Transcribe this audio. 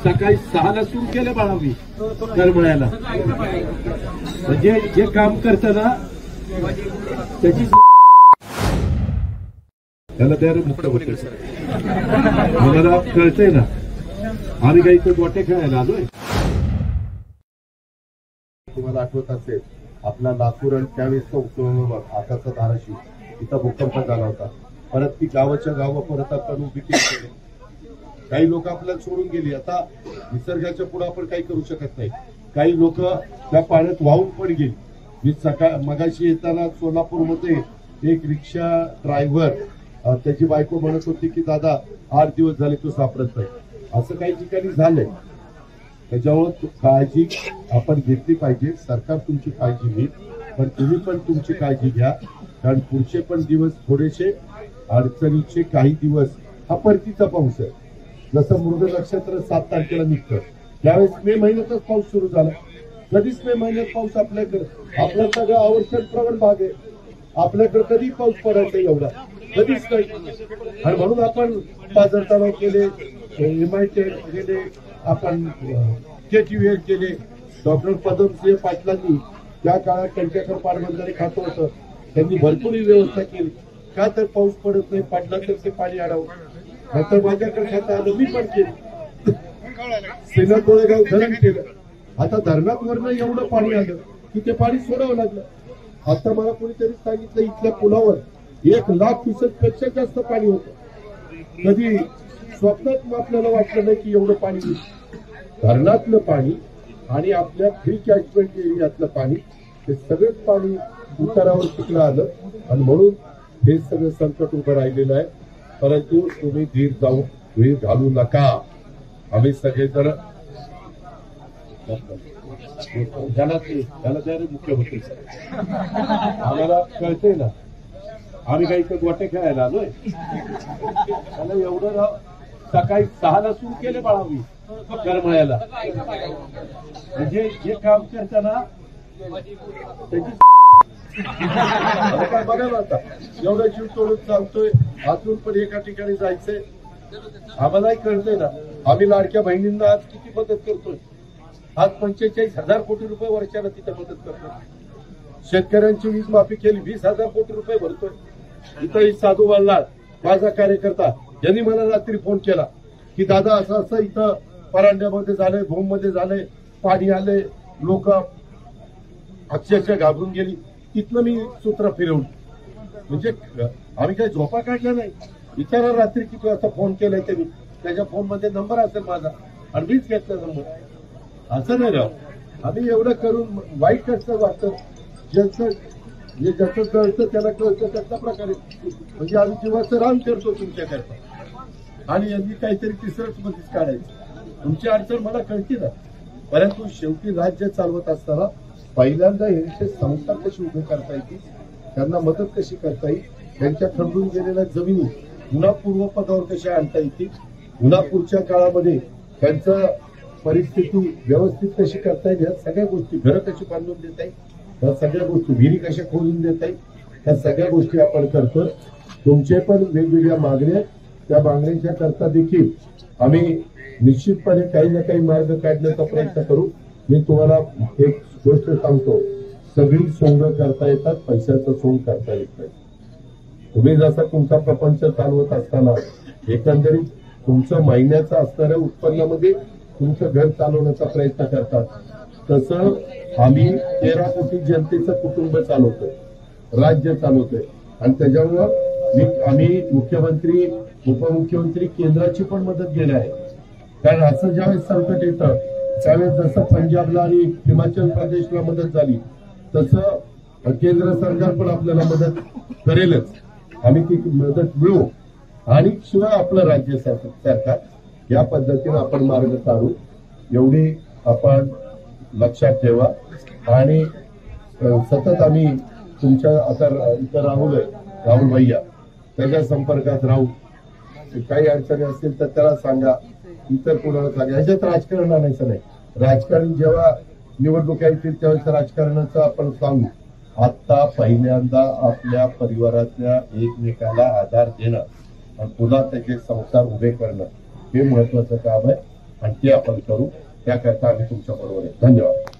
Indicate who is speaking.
Speaker 1: सकाळी 6ला सुरू केलं बाळा मी करमळ्याला. म्हणजे जे काम करतं ना त्याची त्याला द्या मुक्त होते. मला कळतंय ना आम्ही काही तर गोटे खेळायला आलोय.
Speaker 2: तुम्हाला आठवत असेल आपला लातूर आणि त्यावेळेसचा उपक्रम आताचा धाराशिव इथं भूकंप झाला होता. परत ती गावाच्या गावं परत आपण उभी केली. काही लोक आपल्याला सोडून गेली. आता निसर्गाच्या पुढे आपण काही करू शकत नाही. काही लोक त्या पाण्यात वाहून पण गेली. मी मगाशी येताना सोलापूरमध्ये एक रिक्षा ड्रायव्हर त्याची बायको म्हणत होती की दादा 8 दिवस झाले तो सापडत नाही. असं काही ठिकाणी झालंय. त्याच्यावर काळजी आपण घेतली पाहिजे. सरकार तुमची काळजी घेईल पण तुम्ही पण तुमची काळजी घ्या. कारण पुढचे पण दिवस थोडेसे अडचणीचे. काही दिवस हा परतीचा पाऊस आहे. जसं मृग नक्षत्र 7 तारखेला निघतं त्यावेळेस मे महिन्यातच पाऊस सुरू झाला. कधीच मे महिन्यात पाऊस आपल्याकडे आपला सगळं आवर्षण प्रवण भाग आहे. आपल्याकडे कधी पाऊस पडायचा एवढा कधीच नाही. आणि म्हणून आपण पाझर तलाव केले, MIT केले, आपण KTVL केले. डॉक्टर पद्मसिंह पाटलांनी त्या काळात त्यांच्याकडे पाटबंधारे खातं होतं. त्यांनी भरपूर व्यवस्था केली. का तर पाऊस पडत नाही, पडला तर ते पाणी अडावं. नंतर माझ्याकडे खातं आलं, मी पण केलं. सेना कोळेगाव धरण केलं. आता धरणावरनं एवढं पाणी आलं की ते पाणी सोडावं लागलं. आता मला कोणीतरी सांगितलं इथल्या पुलावर 1,00,000 क्युसेक पेक्षा जास्त पाणी होतं. कधी स्वप्नात आपल्याला वाटलं नाही की एवढं पाणी येईल. धरणातलं पाणी आणि आपल्या फ्री कॅचमेंट एरियातलं पाणी हे सगळंच पाणी उतारावर तिकडं आलं आणि म्हणून हे सगळं संकट उभं राहिलेलं आहे. परंतु तुम्ही धीर घालू नका. आम्ही सगळेजण
Speaker 1: त्याला द्या मुख्यमंत्री. आम्हाला कळतंय ना आम्ही काही तर गोटे खेळायला आलोय. त्याला एवढं सकाळी 6ला सुरू केलं बाळा मी करमळ्याला. म्हणजे जे काम करताना त्याची
Speaker 2: काय बघा ना आता एवढा जीव तोडून चालतोय. अजून पण एका ठिकाणी जायचंय. आम्हालाही कळतंय ना आम्ही लाडक्या बहिणींना आज किती मदत करतोय. आज 45,000 कोटी रुपये वर्षाला तिथे मदत करतोय. शेतकऱ्यांची वीज माफी केली, 20,000 कोटी रुपये भरतोय. इथं साधू वाल्लाळ माझा कार्यकर्ता यांनी मला रात्री फोन केला की दादा असं असं इथं परांड्यामध्ये झालंय, भूममध्ये झालंय, पाणी आलंय, लोक अक्षरशः घाबरून गेली. तिथनं मी सूत्र फिरवली. म्हणजे आम्ही काही झोपा काढल्या नाही. विचारा रात्री किती वाजता फोन केलाय त्यांनी. त्याच्या फोनमध्ये नंबर असेल माझा आणि मीच घेतला नंबर. असं नाही राव. आम्ही एवढं करून वाईट कसं वाटतं. ज्याचं कळतं त्याला कळतं त्याच्या प्रकारे. म्हणजे आम्ही जीवाचं रान करतो तुमच्याकरता आणि यांनी काहीतरी तिसरंच मध्येच काढायचं. तुमची अडचण मला कळते ना. परंतु शेवटी राज्य चालवत असताना पहिल्यांदा यांचे संस्था कशी उभे करता येतील, त्यांना मदत कशी करता येईल, त्यांच्या खंडून गेलेल्या जमिनी पुन्हा पूर्वपदावर कशा आणता येतील, पुन्हा पुढच्या काळामध्ये त्यांचं परिस्थिती व्यवस्थित कशी करता येईल, या सगळ्या गोष्टी, घरं कशी बांधून देता येईल, या सगळ्या गोष्टी, विहिरी कशा खोदून देता येईल, या सगळ्या गोष्टी आपण करतोय. तुमचे पण वेगवेगळ्या मागण्या, त्या मागण्यांच्या करता देखील आम्ही निश्चितपणे काही ना काही मार्ग काढण्याचा प्रयत्न करू. मी तुम्हाला एक गोष्ट सांगतो, सगळी सोंग करता येतात, पैशाचं सोंग करता येत नाही. तुम्ही जसा तुमचा प्रपंच चालवत असताना एकंदरीत तुमचं महिन्याचं असणाऱ्या उत्पन्नामध्ये तुमचं घर चालवण्याचा प्रयत्न करतात, तसं आम्ही 13 कोटी जनतेचं कुटुंब चालवतोय, राज्य चालवतोय. आणि त्याच्यामुळं आम्ही मुख्यमंत्री, उपमुख्यमंत्री केंद्राची पण मदत घेणार आहे. कारण असं ज्यावेळेस संकट येतं त्यावेळेस जसं पंजाबला आणि हिमाचल प्रदेशला मदत झाली तसं केंद्र सरकार पण आपल्याला मदत करेलच. आम्ही ती मदत मिळवू आणि शिवाय आपलं राज्य सरकार या पद्धतीने आपण मार्ग काढू एवढी आपण लक्षात ठेवा. आणि सतत आम्ही तुमच्या आता इथं राहुल भैया त्याच्या संपर्कात राहू. काही अडचणी असतील तर त्याला सांगा, इतर कोणाला सांगा. ह्याच्यात राजकारण आणायचं नाही. राजकारण जेव्हा निवडणुका येतील त्यावेळेस राजकारणाचं आपण सांगू. आता पहिल्यांदा आपल्या परिवारातल्या एकमेकाला आधार देणं आणि पुन्हा त्याचे संसार उभे करणं हे महत्वाचं काम आहे. आणि ते आपण करू. त्याकरता आम्ही तुमच्या बरोबर आहे. धन्यवाद.